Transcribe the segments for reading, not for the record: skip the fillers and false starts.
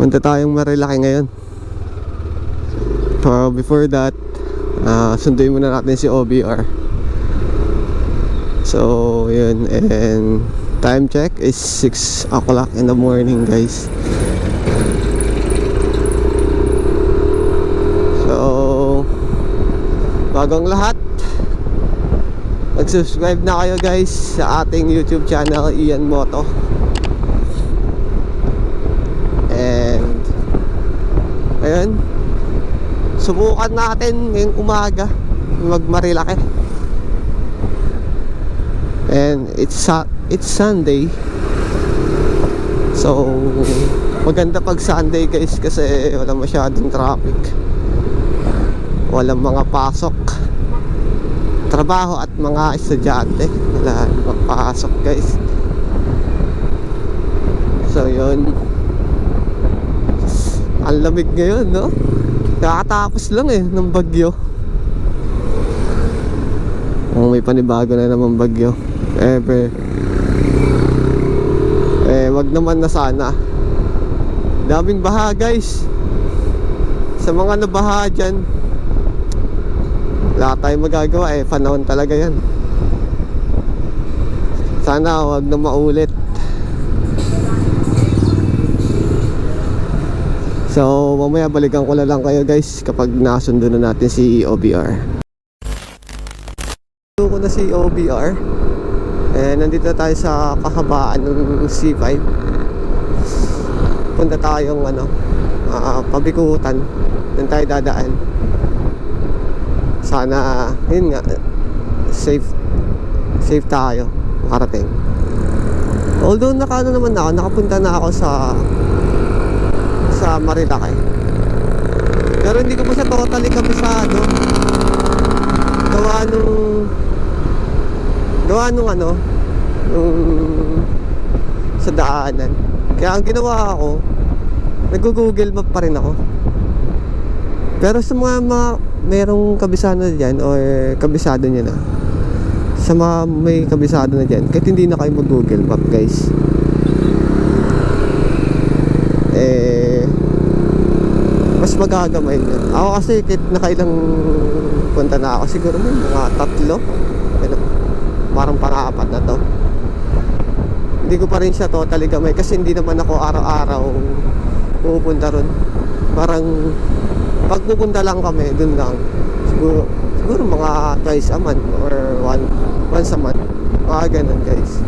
Punta tayong Marilaki ngayon. Before that, sunduin muna natin si OBR. So yun, and time check is 6 o'clock in the morning, guys. So bagong lahat, mag-subscribe na kayo, guys, sa ating YouTube channel, Ian Moto. And ayun, subukan natin ngayong umaga mag-Marilaki. And it's Sunday. So maganda pag Sunday, guys, kasi wala masyadong traffic, walang mga pasok, trabaho at mga estudyante, wala magpasok, guys. So yun, ang lamig ngayon, no? Kakatapos lang ng bagyo. May panibago na naman bagyo. Wag naman na sana. Daming baha, guys. Sa mga nabaha dyan, wala tayong magagawa, panahon talaga yan. Sana wag na maulit. So mamaya balikan ko na lang kayo, guys, kapag nasundo na natin si OBR. Nasundo ko na si OBR. Nandito tayo sa kahabaan ng C5. Punta tayong Pabikutan. Doon tayo dadaan. Sana yun nga, safe tayo makarating. Although nakapunta na ako sa Marilaki, pero hindi ko pa siya totally kabisado. Gawa nung sa daanan. Kaya ang ginawa ko, nag-google map pa rin ako. Pero sa mga merong kabisado na dyan, or kabisado nyo na, sa mga may kabisado na dyan, kahit hindi na kayo mag-google map, guys, mas magagamay nyo. Ako kasi kahit nakailang punta na ako, siguro may mga 3, parang pang-apat na to, hindi ko pa rin siya totally gamay, kasi hindi naman ako araw-araw pupunta ron. Parang pag pupunta lang kami, dun lang, siguro mga twice a month or once a month, mga ganun, guys.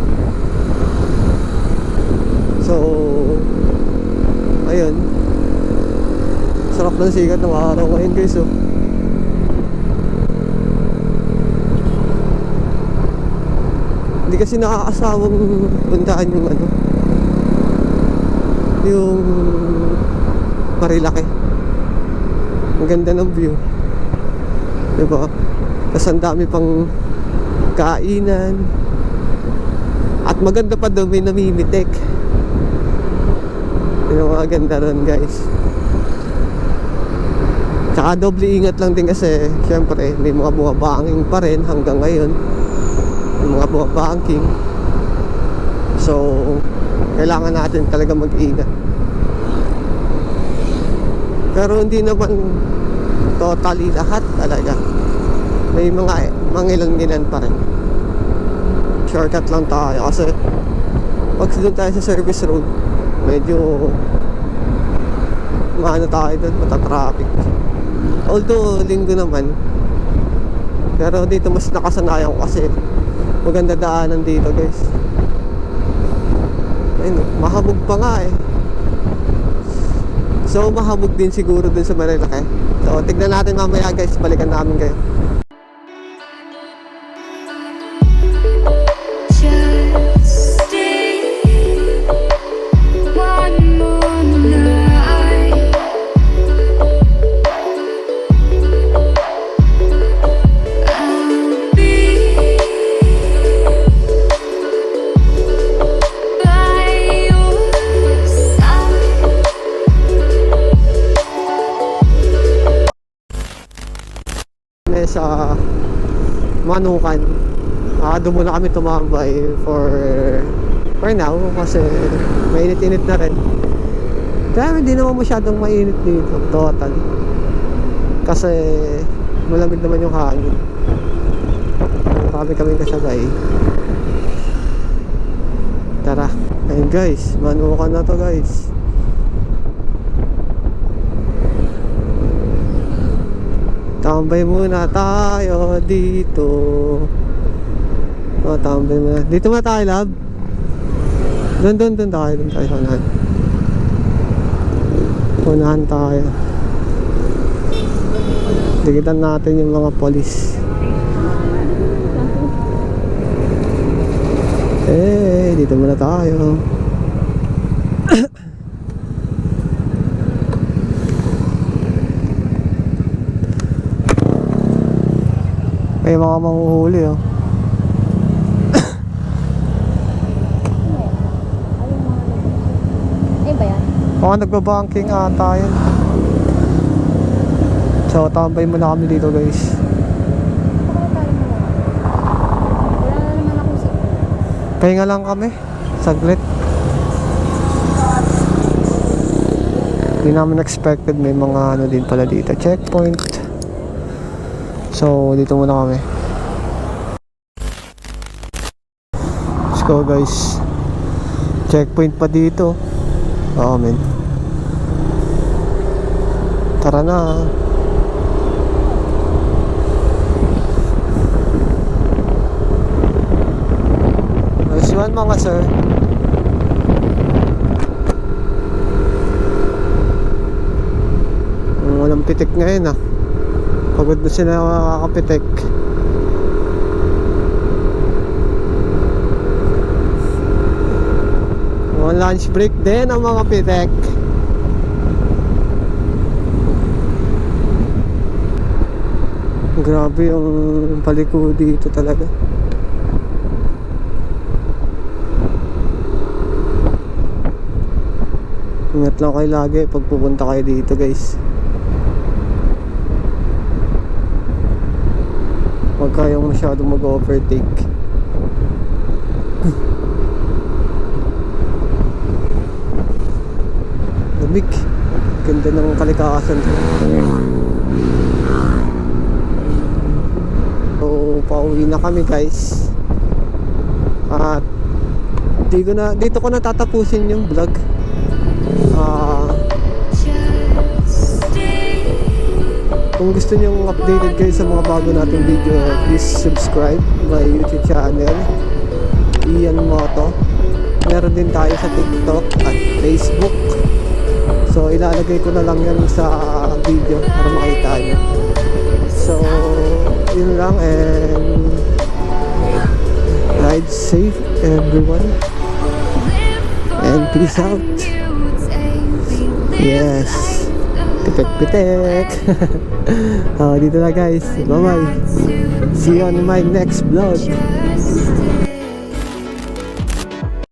So ayun, sarap ng sikat ng araw ngayon, guys. Hindi kasi nakakasawang puntaan yung Marilaki. Ang ganda ng view, diba? Tapos ang dami pang kainan, at maganda pa daw, may namimitik. Yung mga ganda ron, guys. Tsaka doble ingat lang din, kasi syempre may mga bumabanging pa rin hanggang ngayon, may mga bumabangking. So kailangan natin talaga mag-ingat. Pero hindi naman totally lahat talaga. May mga mangilan-ngilan pa rin. Shortcut lang tayo, kasi pag doon tayo sa service road, medyo tayo doon, matatraffic. Although linggo naman, pero dito mas nakasanayan ko kasi maganda daanan dito, guys. Ayun, mahabog pa nga So mahabog din siguro dun sa Marilaki. So tignan natin mamaya, guys, balikan namin kayo. Just stay one more night. sa Manukan. Doon muna kami tumambay for now kasi mainit-init na rin. Kaya hindi naman masyadong mainit dito total, kasi malamig naman yung hangin. Marami kami kasabay. Tara, ayun guys, Manukan na to guys. Tambay muna tayo dito. Tambay muna. Dito muna tayo, love. Doon tayo sa unahan. Unahan tayo. Dikitan natin yung mga polis. Dito muna tayo. May mga manghuhuli oh. Ba yan? Mga nagbabanking ata yun. So tambay muna kami dito guys. Wala na naman akong signal. Pahinga lang kami. Saglit. Hindi namin expected may mga ano din pala dito. Checkpoint. So dito muna kami. Let's go guys. Checkpoint pa dito. Men. Tara na. Nice one mga sir. Walang pitik ngayon ah. Pagod na sila makakapitik. Lunch break din ang mga pitek. Grabe yung paliko dito talaga. Ingat lang kayo lagi pag pupunta kayo dito guys. Huwag kayong masyadong mag-overtake. Lamig. Ganda ng kalikasan. So pauwi na kami guys. At dito ko na tatapusin yung vlog. Kung gusto nyo updated kayo sa mga bago nating video, please subscribe my YouTube channel, Ian Moto. Meron din tayo sa TikTok at Facebook. So ilalagay ko na lang yan sa video para makita nyo. So yun lang, and ride safe everyone, and peace out. Yes, pitek. Dito na guys, bye bye. See you on my next vlog.